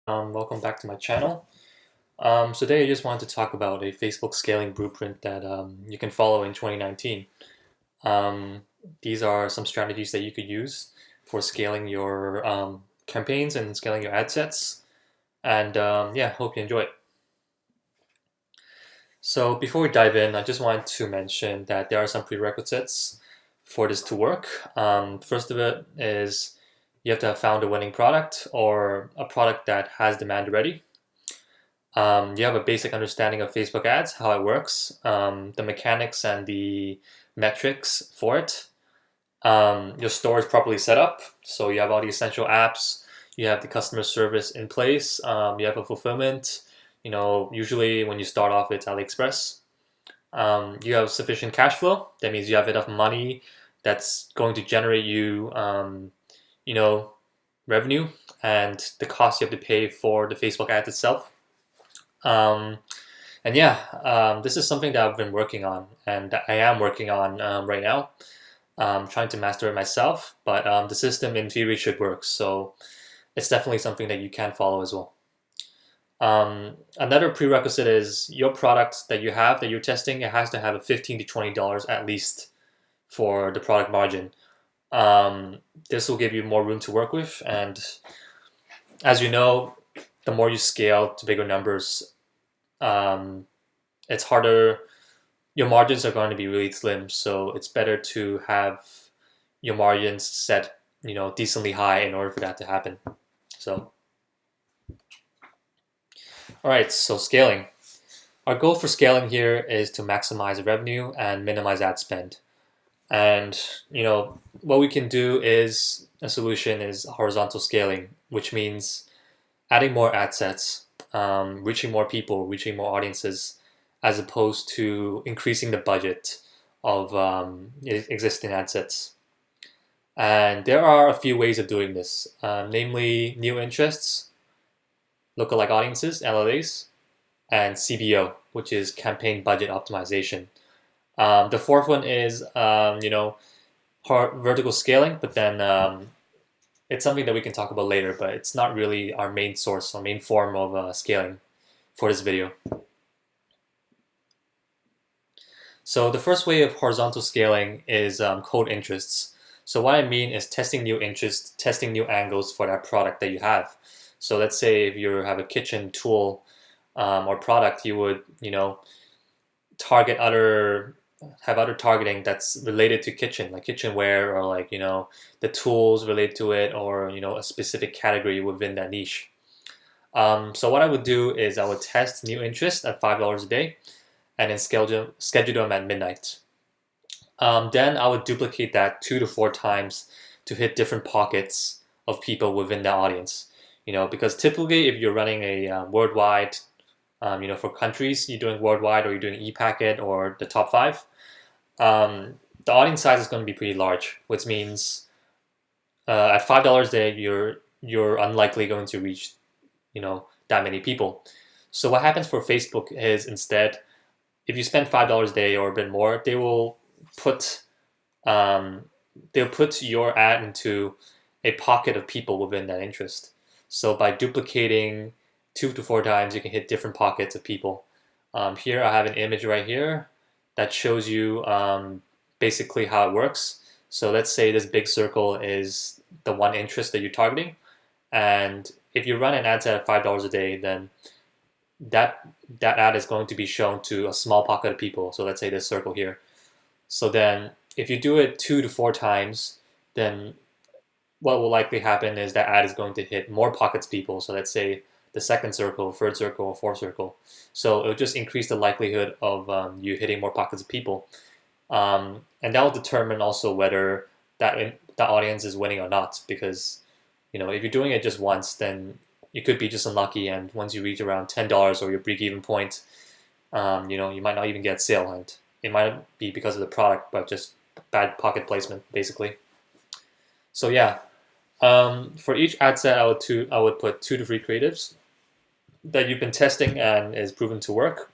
Welcome back to my channel. Today I just wanted to talk about a Facebook scaling blueprint that you can follow in 2019. These are some strategies that you could use for scaling your campaigns and scaling your ad sets. And yeah, hope you enjoy it. So before we dive in, I just wanted to mention that there are some prerequisites for this to work. First of it is you have to have found a winning product or a product that has demand already. You have a basic understanding of Facebook ads, how it works, the mechanics and the metrics for it. Your store is properly set up, so you have all the essential apps, you have the customer service in place, you have a fulfillment. Usually when you start off, it's AliExpress. You have sufficient cash flow. That means you have enough money that's going to generate you, revenue and the cost you have to pay for the Facebook ads itself. And yeah, this is something that I've been working on, and I am working on right now. Trying to master it myself, but the system in theory should work, so it's definitely something that you can follow as well. Another prerequisite is your product that you have that you're testing, it has to have a $15 to $20 at least for the product margin. This will give you more room to work with, and as you know, the more you scale to bigger numbers, it's harder. Your margins are going to be really slim, so it's better to have your margins set, decently high in order for that to happen. So, all right, so scaling. Our goal for scaling here is to maximize revenue and minimize ad spend. And what we can do is a solution is horizontal scaling, which means adding more ad sets, reaching more people, reaching more audiences, as opposed to increasing the budget of existing ad sets. And there are a few ways of doing this, namely new interests, lookalike audiences, LLAs, and CBO, which is campaign budget optimization. The fourth one is, vertical scaling, but then it's something that we can talk about later, but it's not really our main source, our main form of scaling for this video. So the first way of horizontal scaling is cold interests. So what I mean is testing new interests, testing new angles for that product that you have. So let's say if you have a kitchen tool or product, you would, have other targeting that's related to kitchen, like kitchenware, or like the tools related to it, or a specific category within that niche. So what I would do is I would test new interest at $5 a day, and then schedule them at midnight. Then I would duplicate that 2 to 4 times to hit different pockets of people within the audience. Because typically if you're running a worldwide, for countries, you're doing worldwide, or you're doing e-packet or the top 5, the audience size is going to be pretty large, which means at $5 a day, you're unlikely going to reach, that many people. So what happens for Facebook is, instead, if you spend $5 a day or a bit more, they will put your ad into a pocket of people within that interest. So by duplicating 2 to 4 times, you can hit different pockets of people. Here I have an image right here that shows you basically how it works. So let's say this big circle is the one interest that you're targeting, and if you run an ad set at $5 a day, then that ad is going to be shown to a small pocket of people. So let's say this circle here. So then if you do it 2 to 4 times, then what will likely happen is that ad is going to hit more pockets of people. So let's say the second circle, third circle, or fourth circle. So it'll just increase the likelihood of you hitting more pockets of people. And that will determine also whether that audience is winning or not, because if you're doing it just once, then you could be just unlucky, and once you reach around $10 or your break-even point, you might not even get sale, and it might not be because of the product, but just bad pocket placement, basically. So yeah, for each ad set, I would put 2 to 3 creatives that you've been testing and is proven to work.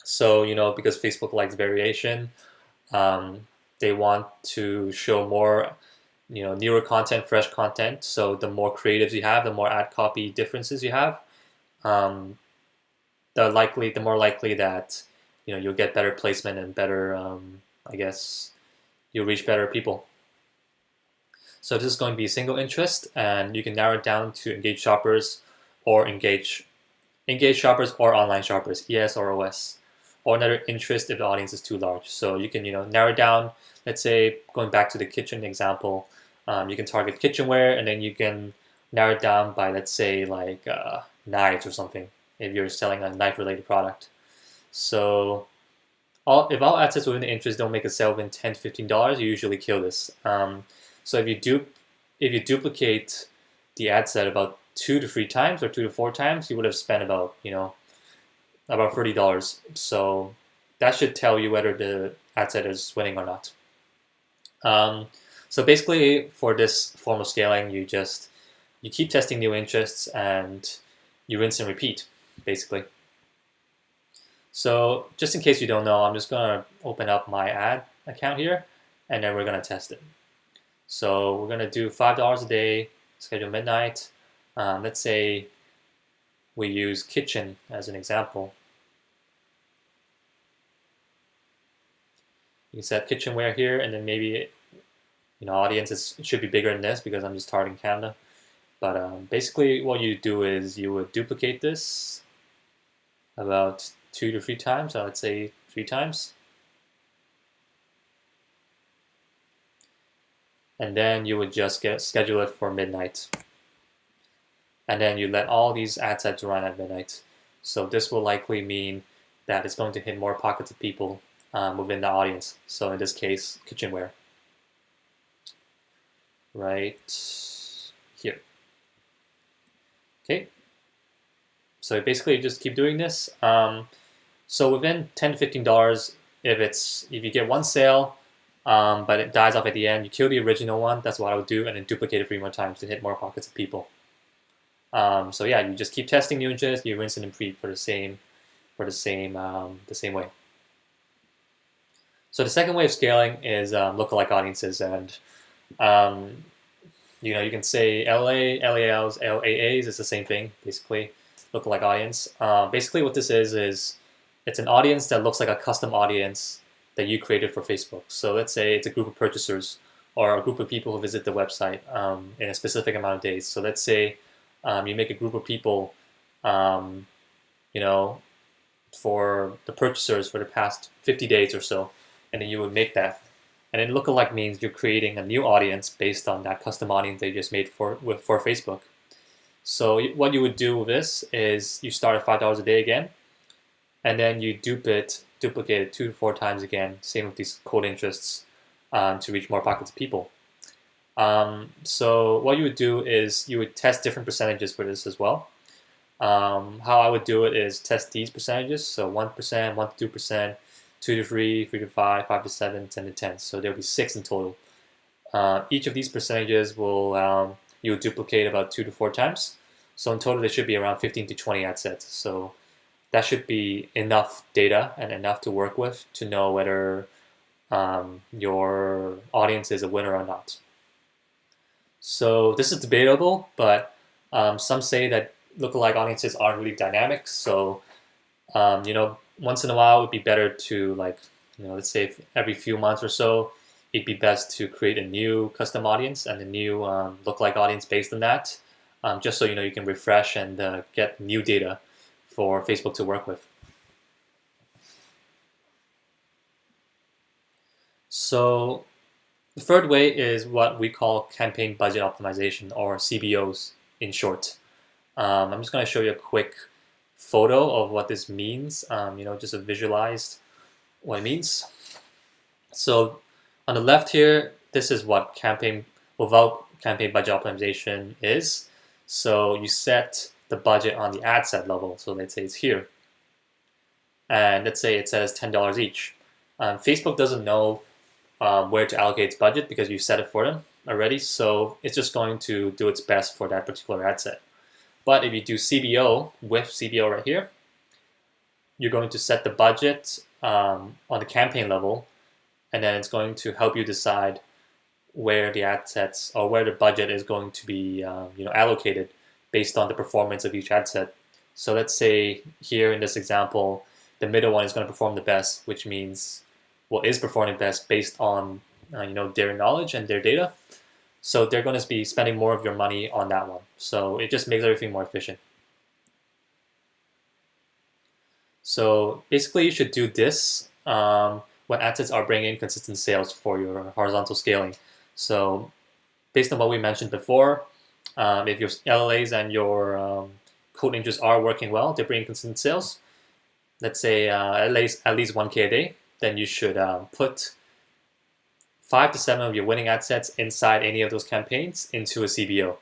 So because Facebook likes variation, they want to show more newer content, fresh content. So the more creatives you have, the more ad copy differences you have, um, the more likely that you'll get better placement and better, I guess, you'll reach better people. So this is going to be single interest, and you can narrow it down to engaged shoppers or engaged shoppers or online shoppers, ES or OS, or another interest if the audience is too large. So you can narrow it down. Let's say going back to the kitchen example, you can target kitchenware, and then you can narrow it down by, let's say, like knives or something if you're selling a knife related product. So if all ad sets within the interest don't make a sale within $10 to $15, you usually kill this. So if you duplicate the ad set about 2 to 3 times or 2 to 4 times, you would have spent about about $30. So that should tell you whether the ad set is winning or not. So basically, for this form of scaling, you keep testing new interests and you rinse and repeat, basically. So just in case you don't know, I'm just gonna open up my ad account here, and then we're gonna test it. So we're gonna do $5 a day, schedule midnight. Let's say we use kitchen as an example. You can set kitchenware here, and then maybe audiences should be bigger than this because I'm just targeting Canada. But basically, what you do is you would duplicate this about 2 to 3 times. So let's say 3 times. And then you would just schedule it for midnight. And then you let all these ad sets run at midnight. So this will likely mean that it's going to hit more pockets of people within the audience. So in this case, kitchenware. Right here. Okay. So basically, you just keep doing this. So within $10 to $15, if you get one sale, but it dies off at the end, you kill the original one. That's what I would do, and then duplicate it 3 more times to hit more pockets of people. So yeah, you just keep testing new interests. You rinse and repeat for the same way. So the second way of scaling is lookalike audiences, and you can say LA, LALs, LAAs. It's the same thing, basically. Lookalike audience. Basically, what this is it's an audience that looks like a custom audience that you created for Facebook. So let's say it's a group of purchasers or a group of people who visit the website in a specific amount of days. So let's say you make a group of people, for the purchasers for the past 50 days or so, and then you would make that. And then lookalike means you're creating a new audience based on that custom audience they just made for Facebook. So what you would do with this is you start at $5 a day again, and then you duplicate it 2 to 4 times again, same with these cold interests, to reach more pockets of people. So what you would do is you would test different percentages for this as well. How I would do it is test these percentages, so 1%, 1 to 2%, 2 to 3, 3 to 5, 5 to 7, 10 to 10. So there'll be 6 in total. Each of these percentages will you would duplicate about 2 to 4 times. So in total, there should be around 15 to 20 ad sets. So that should be enough data and enough to work with to know whether your audience is a winner or not. So this is debatable, but some say that lookalike audiences aren't really dynamic. So once in a while, it would be better to let's say every few months or so, it'd be best to create a new custom audience and a new lookalike audience based on that, just so you can refresh and get new data for Facebook to work with. So the third way is what we call campaign budget optimization, or CBOs in short. I'm just going to show you a quick photo of what this means, just to visualize what it means. So on the left here, this is what campaign budget optimization is. So you set the budget on the ad set level. So let's say it's here. And let's say it says $10 each. Facebook doesn't know where to allocate its budget because you set it for them already. So it's just going to do its best for that particular ad set. But if you do CBO with CBO right here, you're going to set the budget on the campaign level, and then it's going to help you decide where the ad sets or where the budget is going to be allocated based on the performance of each ad set. So let's say here in this example, the middle one is going to perform the best, which means is performing best based on their knowledge and their data. So they're going to be spending more of your money on that one. So it just makes everything more efficient. So basically, you should do this when ad sets are bringing in consistent sales for your horizontal scaling. So based on what we mentioned before, if your LLAs and your code interests are working well, they're bringing consistent sales, let's say at least 1K a day, then you should put 5 to 7 of your winning ad sets inside any of those campaigns into a CBO.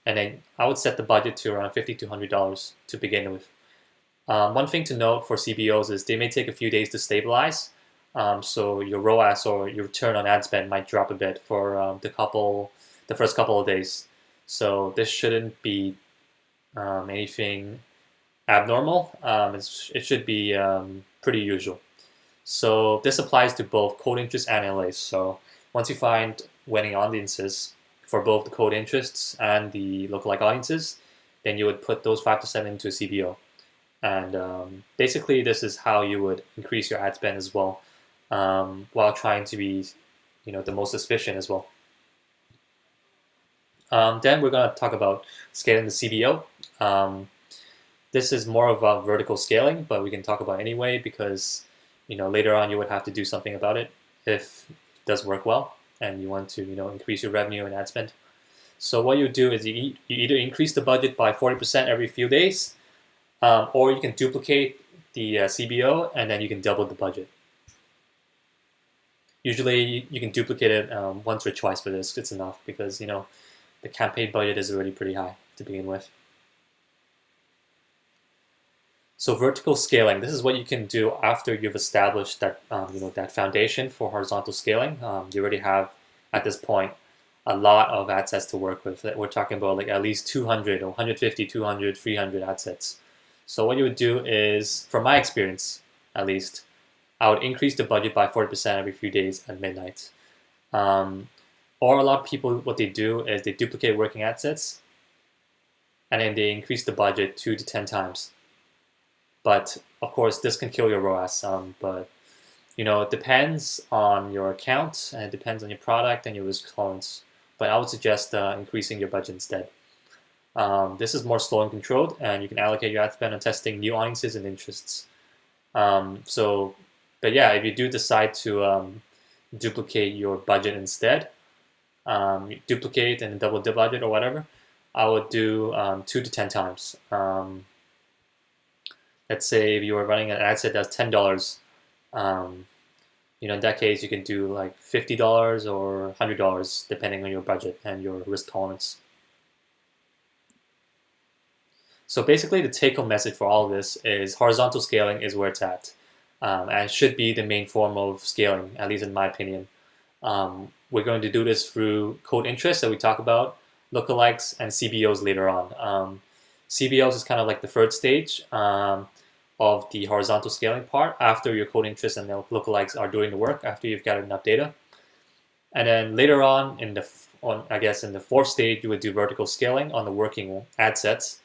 And then I would set the budget to around $50 to $100 to begin with. One thing to note for CBOs is they may take a few days to stabilize. So your ROAS or your return on ad spend might drop a bit for the first couple of days. So this shouldn't be anything abnormal. It should be pretty usual. So this applies to both code interests and LAs. So once you find winning audiences for both the code interests and the lookalike audiences, then you would put those 5 to 7 into a CBO. And basically, this is how you would increase your ad spend as well, while trying to be, the most efficient as well. Then we're going to talk about scaling the CBO. This is more about vertical scaling, but we can talk about anyway because later on you would have to do something about it if it does work well and you want to increase your revenue and ad spend. So what you do is you either increase the budget by 40% every few days, or you can duplicate the CBO and then you can double the budget. Usually you can duplicate it once or twice for this. It's enough because the campaign budget is already pretty high to begin with. So vertical scaling, this is what you can do after you've established that that foundation for horizontal scaling. You already have at this point a lot of ad sets to work with. We're talking about like at least 200 or 150, 200, 300 ad sets. So what you would do is, from my experience at least, I would increase the budget by 40% every few days at midnight. Or a lot of people, what they do is they duplicate working ad sets and then they increase the budget 2 to 10 times. But of course, this can kill your ROAS. But it depends on your account and it depends on your product and your risk tolerance. But I would suggest increasing your budget instead. This is more slow and controlled, and you can allocate your ad spend on testing new audiences and interests. But yeah, if you do decide to duplicate your budget instead, duplicate and double the budget or whatever, I would do 2 to 10 times. Let's say if you were running an ad set that's $10, in that case you can do like $50 or $100 depending on your budget and your risk tolerance. So basically the take-home message for all of this is horizontal scaling is where it's at, and should be the main form of scaling, at least in my opinion. We're going to do this through code interests that we talk about, lookalikes, and CBOs later on. CBOs is kind of like the third stage of the horizontal scaling part after your code interests and the lookalikes are doing the work, after you've gathered enough data. And then later on, in the fourth stage, you would do vertical scaling on the working ad sets.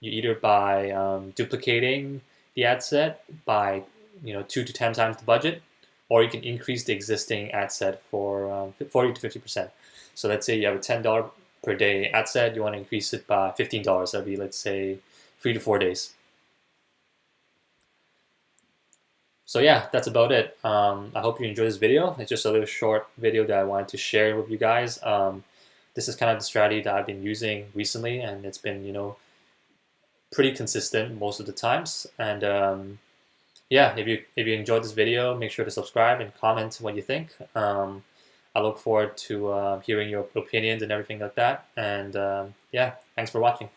You either by duplicating the ad set by 2 to 10 times the budget, or you can increase the existing ad set for 40 to 50%. So let's say you have a $10 per day ad set, you want to increase it by $15 every, let's say, 3 to 4 days. So yeah, that's about it. I hope you enjoyed this video. It's just a little short video that I wanted to share with you guys. This is kind of the strategy that I've been using recently, and it's been, pretty consistent most of the times. And yeah, if you enjoyed this video, make sure to subscribe and comment what you think. I look forward to hearing your opinions and everything like that. And yeah, thanks for watching.